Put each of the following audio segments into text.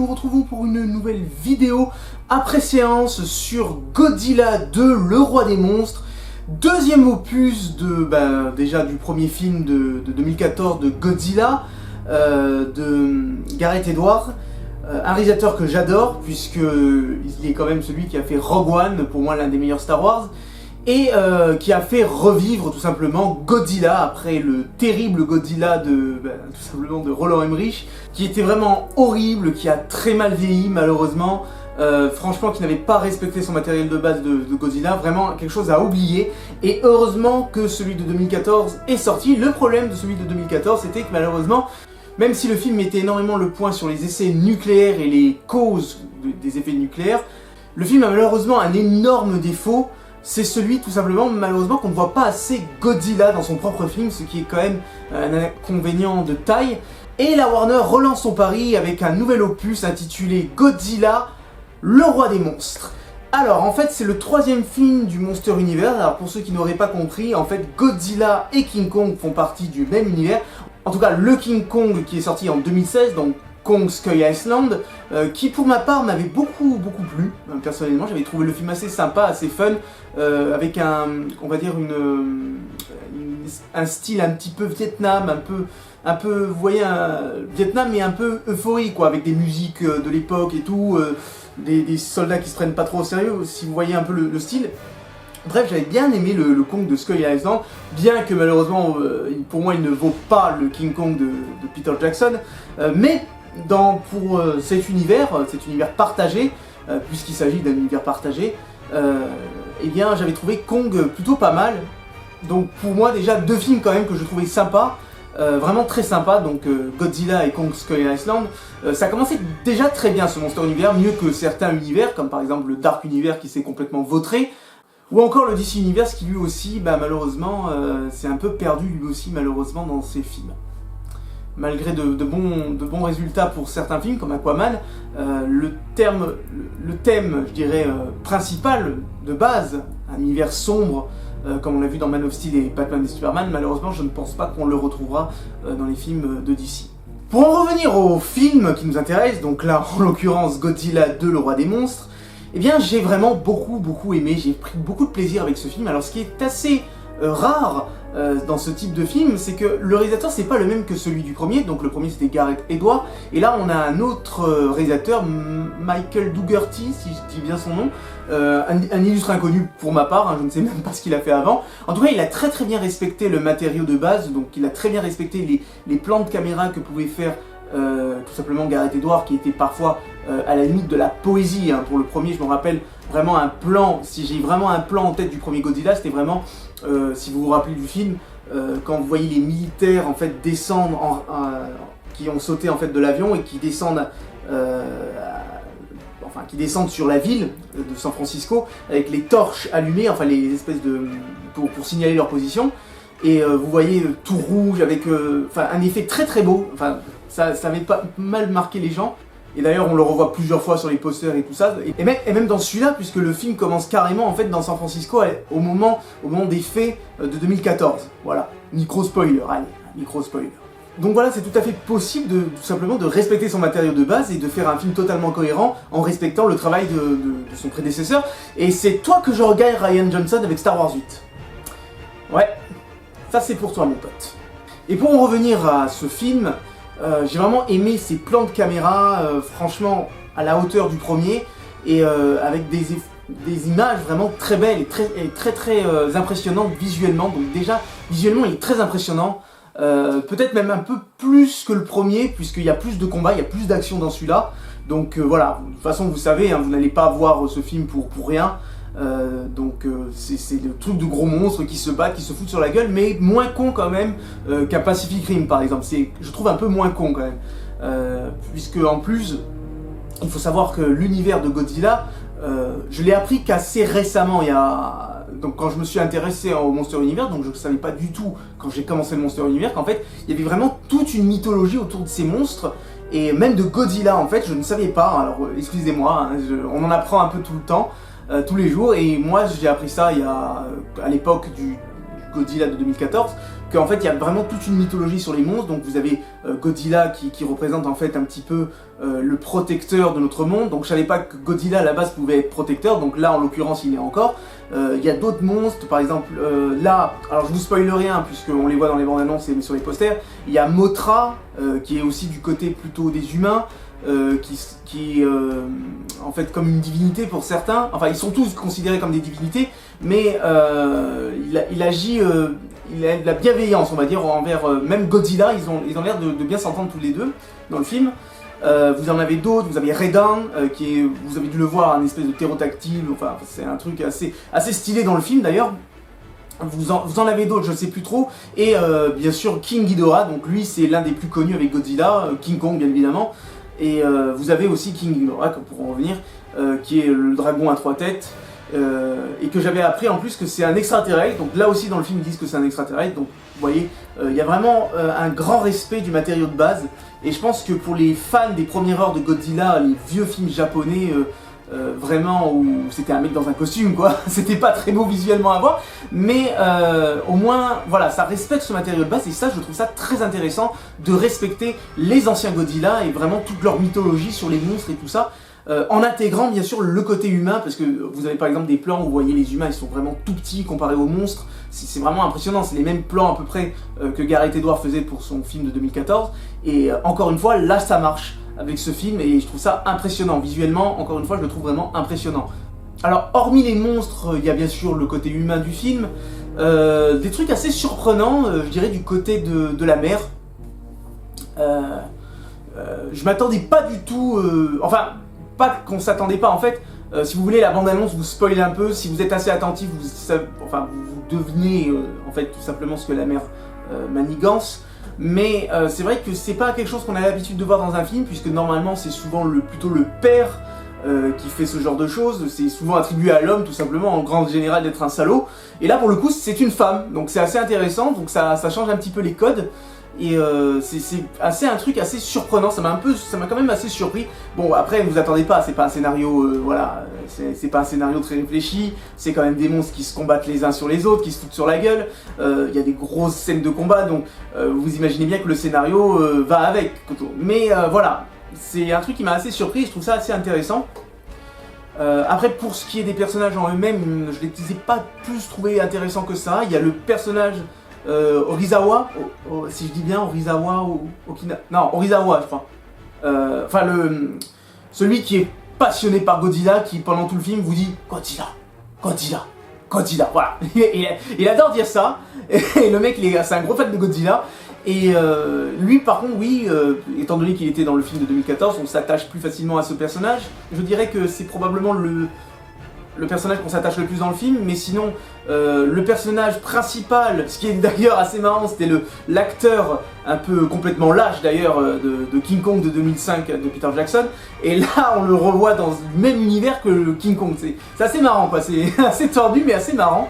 nous retrouvons pour une nouvelle vidéo après séance sur Godzilla 2, le roi des monstres. Deuxième opus déjà du premier film de 2014 de Godzilla, de Gareth Edwards, un réalisateur que j'adore puisqu'il est quand même celui qui a fait Rogue One, pour moi l'un des meilleurs Star Wars, et qui a fait revivre tout simplement Godzilla après le terrible Godzilla tout simplement de Roland Emmerich, qui était vraiment horrible, qui a très mal vieilli malheureusement, franchement qui n'avait pas respecté son matériel de base de Godzilla, vraiment quelque chose à oublier, et heureusement que celui de 2014 est sorti. Le problème de celui de 2014 c'était que malheureusement, même si le film mettait énormément le point sur les essais nucléaires et les causes des effets nucléaires, le film a malheureusement un énorme défaut. C'est celui, tout simplement, malheureusement, qu'on ne voit pas assez Godzilla dans son propre film, ce qui est quand même un inconvénient de taille. Et la Warner relance son pari avec un nouvel opus intitulé Godzilla, le roi des monstres. Alors, en fait, c'est le troisième film du Monster Universe. Alors, pour ceux qui n'auraient pas compris, en fait, Godzilla et King Kong font partie du même univers. En tout cas, le King Kong qui est sorti en 2016, donc Kong Skull Island, qui pour ma part m'avait beaucoup plu. Personnellement, j'avais trouvé le film assez sympa, assez fun, avec on va dire un style un petit peu Vietnam, un peu, vous voyez, Vietnam mais un peu euphorie quoi, avec des musiques de l'époque et tout, des soldats qui se prennent pas trop au sérieux, si vous voyez un peu le style. Bref, j'avais bien aimé le Kong de Skull Island, bien que malheureusement, pour moi, il ne vaut pas le King Kong de Peter Jackson, mais pour cet univers partagé, puisqu'il s'agit d'un univers partagé, eh bien j'avais trouvé Kong plutôt pas mal. Donc pour moi déjà deux films quand même que je trouvais sympas, vraiment très sympas, donc Godzilla et Kong Skull Island. Ça commençait déjà très bien ce Monster Univers, mieux que certains univers, comme par exemple le Dark Universe qui s'est complètement vautré, ou encore le DC Universe qui lui aussi, malheureusement, s'est un peu perdu lui aussi malheureusement dans ses films. Malgré de bons résultats pour certains films comme Aquaman, le thème, je dirais, principal de base, un univers sombre, comme on l'a vu dans Man of Steel et Batman et Superman, malheureusement je ne pense pas qu'on le retrouvera dans les films de DC. Pour en revenir au film qui nous intéresse, donc là en l'occurrence Godzilla 2, le roi des monstres, eh bien j'ai vraiment beaucoup aimé, j'ai pris beaucoup de plaisir avec ce film. Alors ce qui est assez rare dans ce type de film, c'est que le réalisateur c'est pas le même que celui du premier, donc le premier c'était Gareth Edwards, et là on a un autre réalisateur, Michael Dougherty, si je dis bien son nom, un illustre inconnu pour ma part, je ne sais même pas ce qu'il a fait avant. En tout cas il a très bien respecté le matériau de base, donc il a très bien respecté les plans de caméra que pouvait faire tout simplement Gareth Edwards, qui était parfois à la limite de la poésie. Pour le premier, je me rappelle vraiment un plan, si j'ai vraiment un plan en tête du premier Godzilla, c'était vraiment, si vous vous rappelez du film, quand vous voyez les militaires en fait descendre, qui ont sauté en fait de l'avion et qui descendent, qui descendent sur la ville de San Francisco avec les torches allumées, enfin les espèces de pour signaler leur position. Et vous voyez tout rouge avec un effet très beau. Enfin, ça avait pas mal marqué les gens. Et d'ailleurs on le revoit plusieurs fois sur les posters et tout ça. Et même dans celui-là, puisque le film commence carrément en fait dans San Francisco au moment des faits de 2014. Voilà, micro spoiler, allez, micro spoiler. Donc voilà, c'est tout à fait possible tout simplement de respecter son matériau de base et de faire un film totalement cohérent en respectant le travail de son prédécesseur. Et c'est toi que je regagne, Rian Johnson, avec Star Wars 8. Ouais, ça c'est pour toi mon pote. Et pour en revenir à ce film, j'ai vraiment aimé ses plans de caméra, franchement à la hauteur du premier, et avec des images vraiment très belles et très impressionnantes visuellement. Donc déjà, visuellement il est très impressionnant, peut-être même un peu plus que le premier, puisqu'il y a plus de combats, il y a plus d'action dans celui-là. Donc voilà, de toute façon vous savez, vous n'allez pas voir ce film pour rien. C'est le truc de gros monstres qui se battent, qui se foutent sur la gueule, mais moins con quand même qu'un Pacific Rim par exemple. Je trouve un peu moins con quand même, puisque en plus il faut savoir que l'univers de Godzilla, je l'ai appris qu'assez récemment, donc quand je me suis intéressé au Monster Universe, donc je ne savais pas du tout quand j'ai commencé le Monster Universe qu'en fait il y avait vraiment toute une mythologie autour de ces monstres. Et même de Godzilla en fait, je ne savais pas, alors excusez-moi, on en apprend un peu tout le temps, tous les jours, et moi j'ai appris ça à l'époque du Godzilla de 2014, qu'en fait il y a vraiment toute une mythologie sur les monstres. Donc vous avez Godzilla qui représente en fait un petit peu le protecteur de notre monde. Donc je savais pas que Godzilla à la base pouvait être protecteur, donc là en l'occurrence il est encore. Il y a d'autres monstres, par exemple là, alors je vous spoil rien puisqu'on les voit dans les bandes annonces et sur les posters. Il y a Mothra qui est aussi du côté plutôt des humains. Qui est en fait comme une divinité pour certains, enfin ils sont tous considérés comme des divinités, mais il agit, il a de la bienveillance on va dire envers même Godzilla, ils ont l'air de bien s'entendre tous les deux dans le film. Vous en avez d'autres, vous avez Raiden, vous avez dû le voir, un espèce de ptérodactyle, enfin c'est un truc assez stylé dans le film d'ailleurs. Vous en avez d'autres, je sais plus trop, et bien sûr King Ghidorah, donc lui c'est l'un des plus connus avec Godzilla, King Kong bien évidemment. Et vous avez aussi King Ghidorah, pour en revenir, qui est le dragon à 3 têtes, et que j'avais appris en plus que c'est un extraterrestre. Donc là aussi dans le film ils disent que c'est un extraterrestre. Donc vous voyez, il y a vraiment un grand respect du matériau de base. Et je pense que pour les fans des premières heures de Godzilla, les vieux films japonais, vraiment où c'était un mec dans un costume quoi, c'était pas très beau visuellement à voir, mais au moins voilà, ça respecte ce matériau de base et ça je trouve ça très intéressant de respecter les anciens Godzilla et vraiment toute leur mythologie sur les monstres et tout ça, en intégrant bien sûr le côté humain, parce que vous avez par exemple des plans où vous voyez les humains, ils sont vraiment tout petits comparés aux monstres, c'est vraiment impressionnant, c'est les mêmes plans à peu près que Gareth Edwards faisait pour son film de 2014, et encore une fois là ça marche avec ce film et je trouve ça impressionnant, visuellement encore une fois je le trouve vraiment impressionnant. Alors hormis les monstres, il y a bien sûr le côté humain du film, des trucs assez surprenants, je dirais du côté de la mer. Je m'attendais pas du tout, enfin pas qu'on s'attendait pas en fait, si vous voulez la bande-annonce vous spoil un peu, si vous êtes assez attentif vous devinez en fait tout simplement ce que la mer manigance. Mais c'est vrai que c'est pas quelque chose qu'on a l'habitude de voir dans un film, puisque normalement c'est souvent plutôt le père qui fait ce genre de choses, c'est souvent attribué à l'homme tout simplement, en grande générale d'être un salaud, et là pour le coup c'est une femme, donc c'est assez intéressant, donc ça change un petit peu les codes, et c'est un truc assez surprenant, ça m'a quand même assez surpris. Bon après ne vous attendez pas, c'est pas un scénario, voilà, c'est pas un scénario très réfléchi, c'est quand même des monstres qui se combattent les uns sur les autres, qui se foutent sur la gueule, il y a des grosses scènes de combat, donc vous imaginez bien que le scénario va avec, mais voilà, c'est un truc qui m'a assez surpris, je trouve ça assez intéressant. Après pour ce qui est des personnages en eux-mêmes, je les ai pas plus trouvés intéressants que ça, il y a le personnage Orizawa, si je dis bien Orizawa ou Okina... Non, Orizawa je crois. Enfin celui qui est passionné par Godzilla, qui pendant tout le film vous dit Godzilla, Godzilla, Godzilla, voilà. Il adore dire ça, et le mec c'est un gros fan de Godzilla. Et lui par contre oui, étant donné qu'il était dans le film de 2014, on s'attache plus facilement à ce personnage. Je dirais que c'est probablement le personnage qu'on s'attache le plus dans le film, mais sinon le personnage principal, ce qui est d'ailleurs assez marrant, c'était l'acteur un peu complètement lâche d'ailleurs de King Kong de 2005 de Peter Jackson, et là on le revoit dans le même univers que le King Kong, c'est assez marrant quoi, c'est assez tordu mais assez marrant.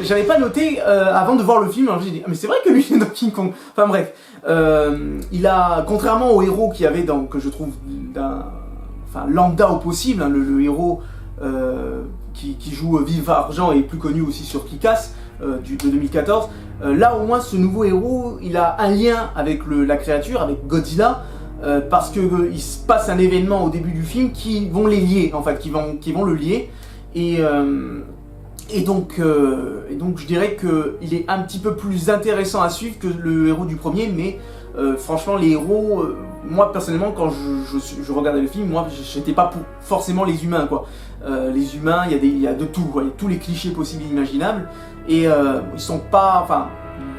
J'avais pas noté avant de voir le film, alors j'ai dit ah, mais c'est vrai que lui est dans King Kong, enfin bref, il a, contrairement au héros qu'il y avait que je trouve lambda au possible, hein, le héros qui joue Vive Argent et plus connu aussi sur Kick-Ass de 2014. Là au moins ce nouveau héros il a un lien avec la créature, avec Godzilla, parce que il se passe un événement au début du film qui vont les lier, en fait, qui vont le lier, et donc je dirais qu'il est un petit peu plus intéressant à suivre que le héros du premier, mais franchement les héros, moi personnellement quand je regardais le film, moi j'étais pas pour forcément les humains quoi. Les humains, il y a de tout, il y a tous les clichés possibles et imaginables, et ils sont pas, enfin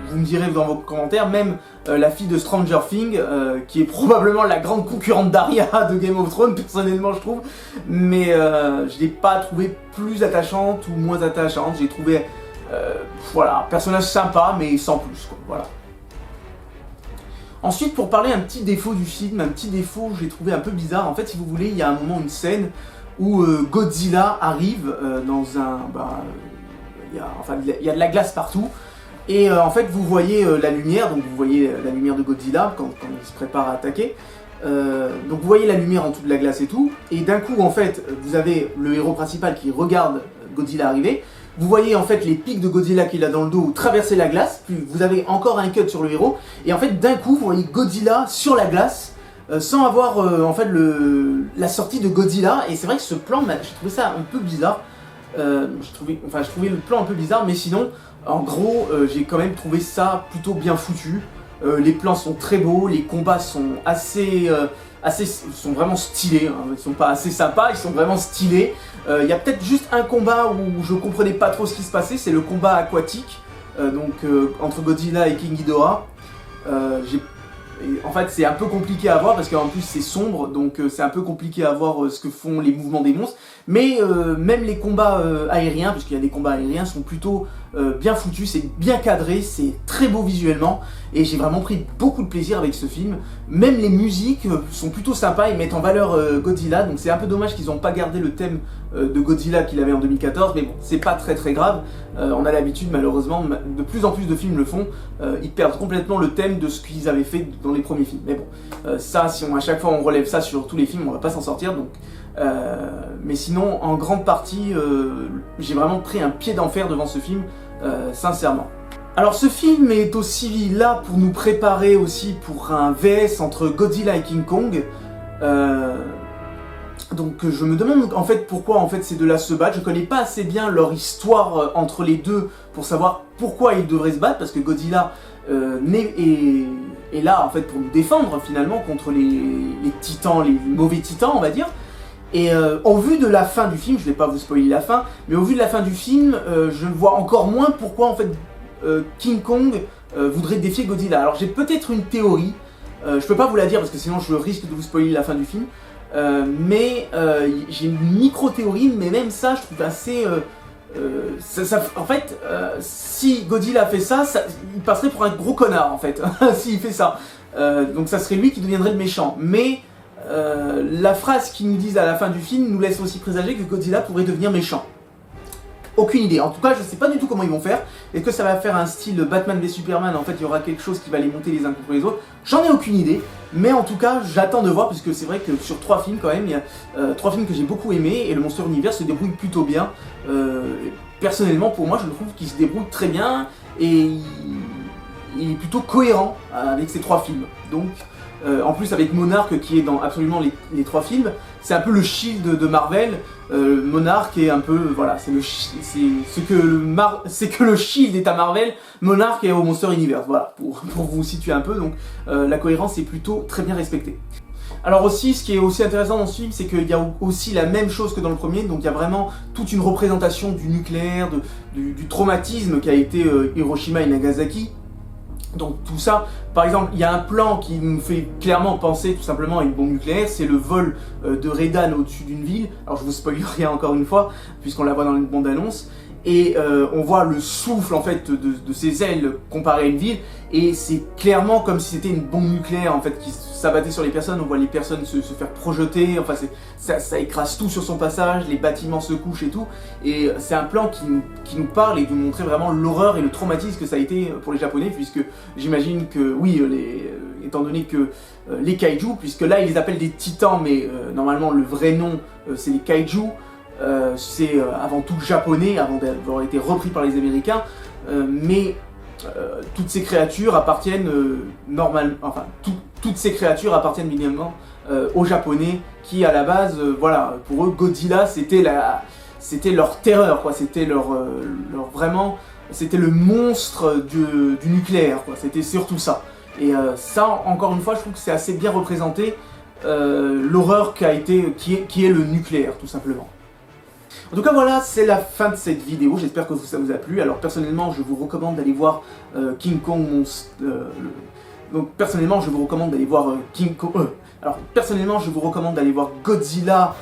vous me direz dans vos commentaires, même la fille de Stranger Things, qui est probablement la grande concurrente d'Arya de Game of Thrones, personnellement je trouve, mais je l'ai pas trouvée plus attachante ou moins attachante, j'ai trouvé, voilà, personnage sympa mais sans plus, quoi, voilà. Ensuite, pour parler un petit défaut du film, un petit défaut que j'ai trouvé un peu bizarre, en fait si vous voulez, il y a un moment, une scène où Godzilla arrive dans un... il y a de la glace partout, et en fait vous voyez la lumière, donc vous voyez la lumière de Godzilla quand il se prépare à attaquer, donc vous voyez la lumière en dessous de la glace et tout, et d'un coup en fait vous avez le héros principal qui regarde Godzilla arriver, vous voyez en fait les pics de Godzilla qu'il a dans le dos traverser la glace, puis vous avez encore un cut sur le héros, et en fait d'un coup vous voyez Godzilla sur la glace, sans avoir en fait la sortie de Godzilla, et c'est vrai que ce plan, j'ai trouvé ça un peu bizarre, je trouvais le plan un peu bizarre, mais sinon, en gros, j'ai quand même trouvé ça plutôt bien foutu. Les plans sont très beaux, les combats sont sont vraiment stylés, hein. Ils sont pas assez sympas, ils sont vraiment stylés. Il y a peut-être juste un combat où je comprenais pas trop ce qui se passait, c'est le combat aquatique, entre Godzilla et King Ghidorah. En fait, c'est un peu compliqué à voir parce qu'en plus c'est sombre, donc c'est un peu compliqué à voir ce que font les mouvements des monstres. Mais même les combats aériens, parce qu'il y a des combats aériens, sont plutôt bien foutus, c'est bien cadré, c'est très beau visuellement, et j'ai vraiment pris beaucoup de plaisir avec ce film. Même les musiques sont plutôt sympas, ils mettent en valeur Godzilla, donc c'est un peu dommage qu'ils n'ont pas gardé le thème de Godzilla qu'il avait en 2014, mais bon, c'est pas très grave. On a l'habitude, malheureusement, de plus en plus de films le font, ils perdent complètement le thème de ce qu'ils avaient fait dans les premiers films. Mais bon, ça, si à chaque fois on relève ça sur tous les films, on va pas s'en sortir, donc... mais sinon, en grande partie, j'ai vraiment pris un pied d'enfer devant ce film, sincèrement. Alors ce film est aussi là pour nous préparer aussi pour un VS entre Godzilla et King Kong. Donc je me demande en fait pourquoi en fait ces deux-là se battent. Je connais pas assez bien leur histoire entre les deux pour savoir pourquoi ils devraient se battre, parce que Godzilla est là en fait pour nous défendre finalement contre les titans, les mauvais titans on va dire. Et au vu de la fin du film, je vais pas vous spoiler la fin, mais au vu de la fin du film, je vois encore moins pourquoi en fait King Kong voudrait défier Godzilla. Alors j'ai peut-être une théorie, je peux pas vous la dire parce que sinon je risque de vous spoiler la fin du film, mais j'ai une micro-théorie, mais même ça je trouve assez... en fait, si Godzilla fait ça, il passerait pour un gros connard en fait, s'il fait ça. Donc ça serait lui qui deviendrait le méchant, mais... la phrase qu'ils nous disent à la fin du film nous laisse aussi présager que Godzilla pourrait devenir méchant. Aucune idée, en tout cas je sais pas du tout comment ils vont faire. Est-ce que ça va faire un style Batman v Superman, en fait il y aura quelque chose qui va les monter les uns contre les autres? J'en ai aucune idée, mais en tout cas j'attends de voir, parce que c'est vrai que sur 3 films quand même, il y a 3 films que j'ai beaucoup aimé, et le Monster Universe se débrouille plutôt bien. Personnellement pour moi je trouve qu'il se débrouille très bien, et il est plutôt cohérent avec ces 3 films. Donc... en plus avec Monarch qui est dans absolument les 3 films, c'est un peu le Shield de Marvel. Monarch est un peu, voilà, c'est que le Shield est à Marvel, Monarch est au Monster Universe, voilà, pour vous situer un peu, donc la cohérence est plutôt très bien respectée. Alors aussi, ce qui est aussi intéressant dans ce film, c'est qu'il y a aussi la même chose que dans le premier, donc il y a vraiment toute une représentation du nucléaire, du traumatisme qu'a été Hiroshima et Nagasaki. Donc tout ça, par exemple, il y a un plan qui nous fait clairement penser tout simplement à une bombe nucléaire, c'est le vol de Redan au-dessus d'une ville. Alors je vous spoil rien encore une fois, puisqu'on la voit dans une bande-annonce. Et on voit le souffle en fait de ses ailes comparé à une ville, et c'est clairement comme si c'était une bombe nucléaire en fait qui s'abattait sur les personnes. On voit les personnes se faire projeter, enfin ça écrase tout sur son passage, les bâtiments se couchent et tout, et c'est un plan qui nous parle et nous montrer vraiment l'horreur et le traumatisme que ça a été pour les Japonais, puisque j'imagine que oui, étant donné que les kaiju, puisque là ils les appellent des titans, mais normalement le vrai nom c'est les kaiju. C'est avant tout japonais, avant d'avoir été repris par les Américains, mais toutes ces créatures appartiennent toutes ces créatures appartiennent évidemment aux Japonais, qui à la base, voilà, pour eux Godzilla c'était leur terreur, quoi, c'était vraiment, c'était le monstre du nucléaire, quoi, c'était surtout ça. Et ça, encore une fois, je trouve que c'est assez bien représenté, l'horreur qui est le nucléaire, tout simplement. En tout cas voilà, c'est la fin de cette vidéo, j'espère que ça vous a plu. Alors personnellement je vous recommande d'aller voir King Kong donc personnellement je vous recommande d'aller voir personnellement je vous recommande d'aller voir Godzilla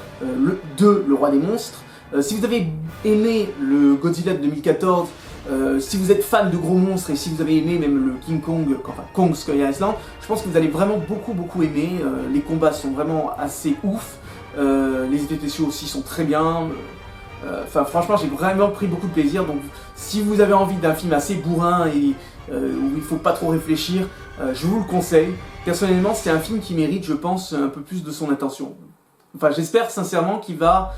2, le roi des monstres. Si vous avez aimé le Godzilla de 2014, si vous êtes fan de gros monstres, et si vous avez aimé même le King Kong, enfin Kong Skull Island, je pense que vous allez vraiment beaucoup aimer. Les combats sont vraiment assez ouf, les effets spéciaux aussi sont très bien. Enfin franchement j'ai vraiment pris beaucoup de plaisir, donc si vous avez envie d'un film assez bourrin et où il faut pas trop réfléchir, je vous le conseille. Personnellement c'est un film qui mérite, je pense, un peu plus de son attention. enfin j'espère sincèrement qu'il va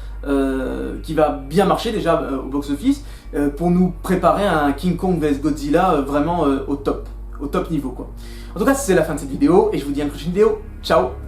bien marcher déjà au box-office pour nous préparer à un King Kong vs Godzilla vraiment au top niveau quoi. En tout cas c'est la fin de cette vidéo et je vous dis à une prochaine vidéo, ciao.